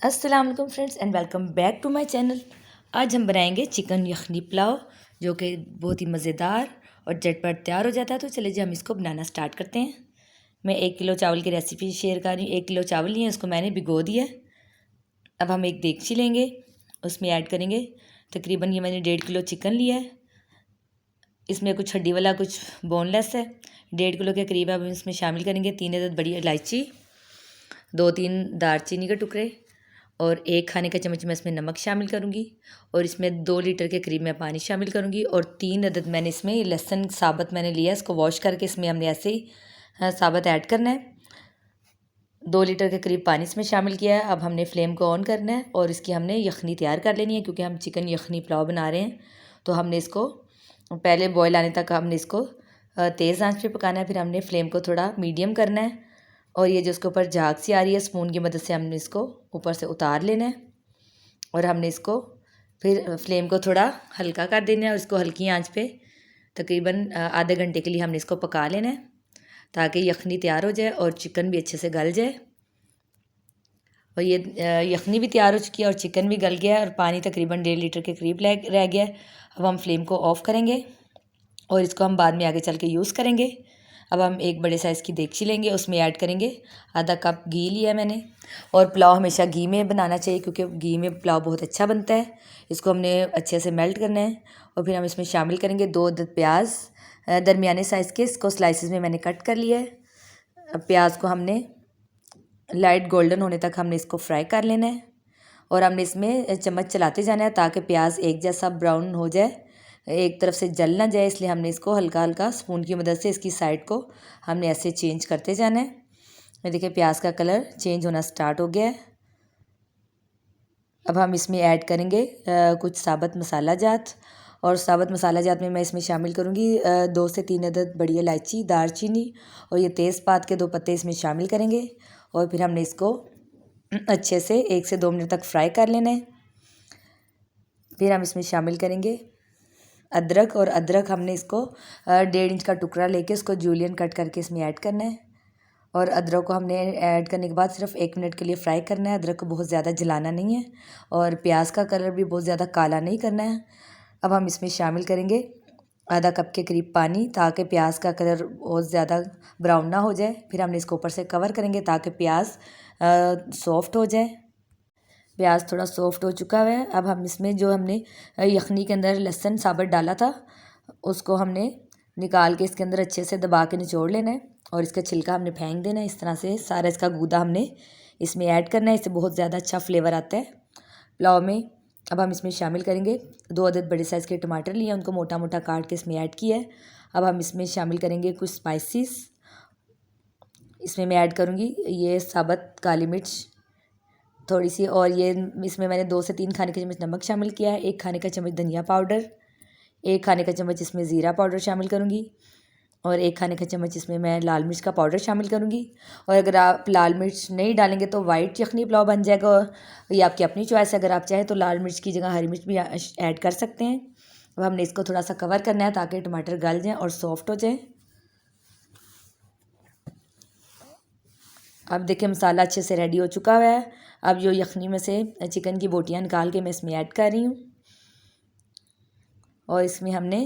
अस्सलाम वालेकुम friends and welcome back to my channel. आज हम बनाएंगे चिकन यखनी पुलाव जो कि बहुत ही मज़ेदार और झटपट तैयार हो जाता है। तो चलिए जी हम इसको बनाना स्टार्ट करते हैं। मैं 1 किलो चावल की रेसिपी शेयर कर रही हूँ। 1 किलो चावल लिए, उसको मैंने भिगो दिया। अब हम एक देगची लेंगे, उसमें ऐड करेंगे तकरीबन ये मैंने 1.5 किलो चिकन लिया है। इसमें कुछ हड्डी वाला कुछ बोनलेस है। 1.5 किलो के करीब अब इसमें शामिल करेंगे 3 अदद बड़ी इलायची, 2-3 दालचीनी के टुकड़े और 1 खाने का चम्मच मैं इसमें नमक शामिल करूँगी। और इसमें 2 लीटर के करीब मैं पानी शामिल करूँगी। और 3 अदद मैंने इसमें लहसुन साबुत मैंने लिया, इसको वॉश करके इसमें हमने ऐसे ही साबुत ऐड करना है। 2 लीटर के करीब पानी इसमें शामिल किया है। अब हमने फ्लेम को ऑन करना है और इसकी हमने यखनी तैयार कर लेनी है, क्योंकि हम चिकन यखनी पुलाव बना रहे हैं। तो हमने इसको पहले बॉयल आने तक हमने इसको तेज़ आंच पे पकाना है। फिर हमने फ्लेम को थोड़ा मीडियम करना है और ये जो उसके ऊपर झाग सी आ रही है, स्पून की मदद से हमने इसको ऊपर से उतार लेना है। और हमने इसको फिर फ्लेम को थोड़ा हल्का कर देना है और इसको हल्की आंच पे तकरीबन आधे घंटे के लिए हमने इसको पका लेना है, ताकि यखनी तैयार हो जाए और चिकन भी अच्छे से गल जाए। और ये यखनी भी तैयार हो चुकी है और चिकन भी गल गया है और पानी तकरीबन 1.5 लीटर के करीब रह गया है। अब हम फ्लेम को ऑफ़ करेंगे और इसको हम बाद में आगे चल के यूज़ करेंगे। अब हम एक बड़े साइज़ की देगची लेंगे, उसमें ऐड करेंगे आधा कप घी लिया है मैंने। और पुलाव हमेशा घी में बनाना चाहिए, क्योंकि घी में पुलाव बहुत अच्छा बनता है। इसको हमने अच्छे से मेल्ट करना है और फिर हम इसमें शामिल करेंगे 2 अदद प्याज दरमियाने साइज़ के, इसको स्लाइसिस में मैंने कट कर लिया है। अब प्याज को हमने लाइट गोल्डन होने तक हमने इसको फ्राई कर लेना है और हमने इसमें चम्मच चलाते जाना है ताकि प्याज एक जैसा ब्राउन हो जाए, एक तरफ से जल ना जाए। इसलिए हमने इसको हल्का हल्का स्पून की मदद से इसकी साइड को हमने ऐसे चेंज करते जाना है। ये देखिए प्याज का कलर चेंज होना स्टार्ट हो गया है। अब हम इसमें ऐड करेंगे कुछ साबुत मसाला जात। और साबुत मसाला जात में मैं इसमें शामिल करूँगी 2 से 3 अदद बड़ी इलायची, दालचीनी और ये तेज़पात के 2 पत्ते इसमें शामिल करेंगे। और फिर हमने इसको अच्छे से 1 से 2 मिनट तक फ्राई कर लेना है। फिर हम इसमें शामिल करेंगे अदरक, और अदरक हमने इसको 1.5 इंच का टुकड़ा लेके उसको जूलियन कट करके इसमें ऐड करना है। और अदरक को हमने ऐड करने के बाद सिर्फ 1 मिनट के लिए फ्राई करना है। अदरक को बहुत ज़्यादा जलाना नहीं है और प्याज का कलर भी बहुत ज़्यादा काला नहीं करना है। अब हम इसमें शामिल करेंगे आधा कप के करीब पानी, ताकि प्याज का कलर बहुत ज़्यादा ब्राउन ना हो जाए। फिर हमने इसको ऊपर से कवर करेंगे ताकि प्याज सॉफ्ट हो जाए। प्याज थोड़ा सॉफ्ट हो चुका है। अब हम इसमें जो हमने यखनी के अंदर लहसुन साबुत डाला था, उसको हमने निकाल के इसके अंदर अच्छे से दबा के निचोड़ लेना है और इसका छिलका हमने फेंक देना है। इस तरह से सारा इसका गूदा हमने इसमें ऐड करना है, इससे बहुत ज़्यादा अच्छा फ्लेवर आता है पुलाव में। अब हम इसमें शामिल करेंगे 2 अदद बड़े साइज़ के टमाटर लिए, उनको मोटा मोटा काट के इसमें ऐड किया है। अब हम इसमें शामिल करेंगे कुछ स्पाइसेस। इसमें मैं ऐड करूँगी ये साबुत काली मिर्च थोड़ी सी, और ये इसमें मैंने 2 से 3 खाने का चम्मच नमक शामिल किया है, 1 खाने का चम्मच धनिया पाउडर, 1 खाने का चम्मच इसमें ज़ीरा पाउडर शामिल करूँगी और 1 खाने का चम्मच इसमें मैं लाल मिर्च का पाउडर शामिल करूँगी। और अगर आप लाल मिर्च नहीं डालेंगे तो वाइट यखनी पुलाव बन जाएगा, ये आपकी अपनी चॉइस है। अगर आप चाहें तो लाल मिर्च की जगह हरी मिर्च भी ऐड कर सकते हैं। अब हमने इसको थोड़ा सा कवर करना है ताकि टमाटर गल जाएँ और सॉफ्ट हो जाए। अब देखिए मसाला अच्छे से रेडी हो चुका हुआ है। अब जो यखनी में से चिकन की बोटियाँ निकाल के मैं इसमें ऐड कर रही हूँ और इसमें हमने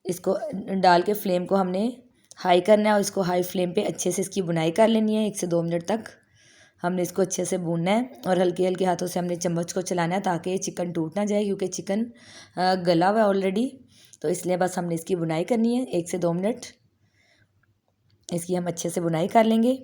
इसको डाल के फ्लेम को हमने हाई करना है और इसको हाई फ्लेम पे अच्छे से इसकी बुनाई कर लेनी है। 1 से 2 मिनट तक हमने इसको अच्छे से भूनना है और हल्के हल्के हाथों से हमने चम्मच को चलाना है ताकि ये चिकन टूट ना जाए, क्योंकि चिकन गला हुआ है ऑलरेडी। तो इसलिए बस हमने इसकी बुनाई करनी है 1 से 2 मिनट, इसकी हम अच्छे से बुनाई कर लेंगे।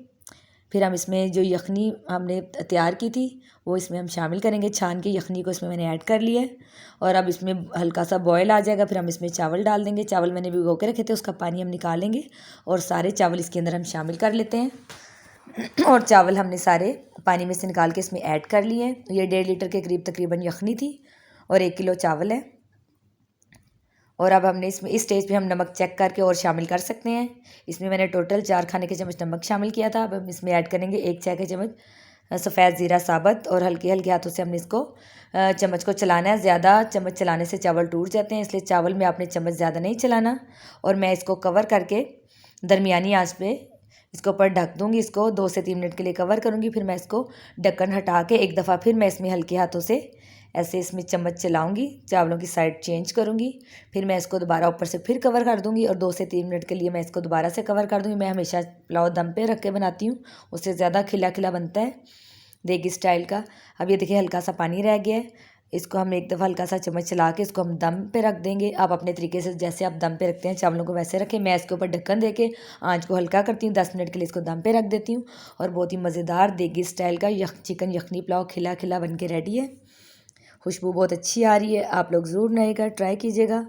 फिर हम इसमें जो यखनी हमने तैयार की थी वो इसमें हम शामिल करेंगे। छान के यखनी को इसमें मैंने ऐड कर लिया है और अब इसमें हल्का सा बॉयल आ जाएगा। फिर हम इसमें चावल डाल देंगे। चावल मैंने भिगो के रखे थे, उसका पानी हम निकालेंगे और सारे चावल इसके अंदर हम शामिल कर लेते हैं। और चावल हमने सारे पानी में से निकाल के इसमें ऐड कर लिए। ये 1.5 लीटर के करीब तकरीबन यखनी थी और 1 किलो चावल है। और अब हमने इसमें इस स्टेज पे हम नमक चेक करके और शामिल कर सकते हैं। इसमें मैंने टोटल 4 खाने के चम्मच नमक शामिल किया था। अब हम इसमें ऐड करेंगे 1 चाय के चम्मच सफ़ेद ज़ीरा साबुत और हल्के हल्के हाथों से हमने इसको चम्मच को चलाना है। ज़्यादा चम्मच चलाने से चावल टूट जाते हैं, इसलिए चावल में आपने चम्मच ज़्यादा नहीं चलाना। और मैं इसको कवर करके दरमियानी आंच पे इसके ऊपर ढक दूँगी, इसको 2 से 3 मिनट के लिए कवर करूँगी। फिर मैं इसको ढक्कन हटा के एक दफ़ा फिर मैं इसमें हल्के हाथों से ऐसे इसमें चम्मच चलाऊँगी, चावलों की साइड चेंज करूँगी। फिर मैं इसको दोबारा ऊपर से फिर कवर कर दूँगी और 2 से 3 मिनट के लिए मैं इसको दोबारा से कवर कर दूँगी। मैं हमेशा पुलाव दम पे रख के बनाती हूँ, उससे ज़्यादा खिला खिला बनता है देगी स्टाइल का। अब ये देखिए हल्का सा पानी रह गया है, इसको हम एक दफ़ा हल्का सा चम्मच चला के इसको हम दम पे रख देंगे। आप अपने तरीके से जैसे आप दम पे रखते हैं चावलों को वैसे रखें। मैं इसके ऊपर ढक्कन दे के आँच को हल्का करती हूँ, 10 मिनट के लिए इसको दम पे रख देती हूँ और बहुत ही मज़ेदार देगी स्टाइल का चिकन यखनी पुलाव खिला खिला बन के रेडी है। खुशबू बहुत अच्छी आ रही है, आप लोग ज़रूर बनाइएगा, ट्राई कीजिएगा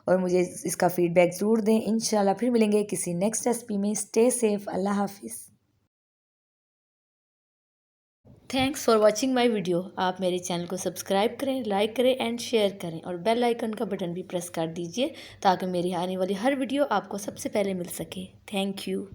और मुझे इसका फ़ीडबैक ज़रूर दें। इंशाल्लाह फिर मिलेंगे किसी नेक्स्ट रेसिपी में। स्टे सेफ़, अल्लाह हाफ़िज़। Thanks for watching my video. आप मेरे चैनल को सब्सक्राइब करें, लाइक करें एंड शेयर करें और बेल आइकन का बटन भी प्रेस कर दीजिए ताकि मेरी आने वाली हर वीडियो आपको सबसे पहले मिल सके। Thank you.